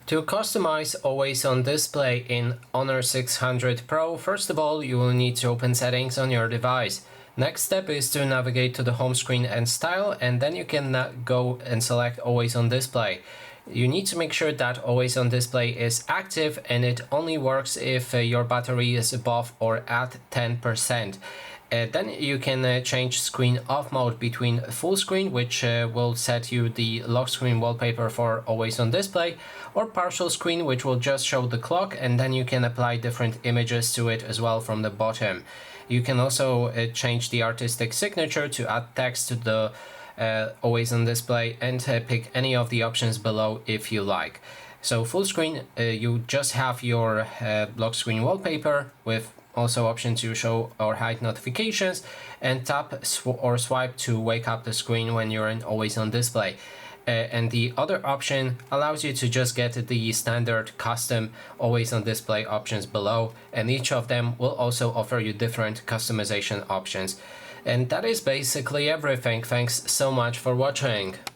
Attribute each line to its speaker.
Speaker 1: To customize Always On Display in Honor 600 Pro, first of all, you will need to open Settings on your device. Next step is to navigate to the home screen and Style, and then you can go and select Always On Display. You need to make sure that Always On Display is active, and it only works if your battery is above or at 10%. Then you can change screen off mode between full screen, which will set you the lock screen wallpaper for Always On Display, or partial screen, which will just show the clock, and then you can apply different images to it as well from the bottom. You can also change the artistic signature to add text to the Always On Display, and pick any of the options below if you like. So full screen, you just have your lock screen wallpaper with also option to show or hide notifications, and tap or swipe to wake up the screen when you're in Always On Display. And the other option allows you to just get the standard custom Always On Display options below, and each of them will also offer you different customization options. And that is basically everything. Thanks so much for watching.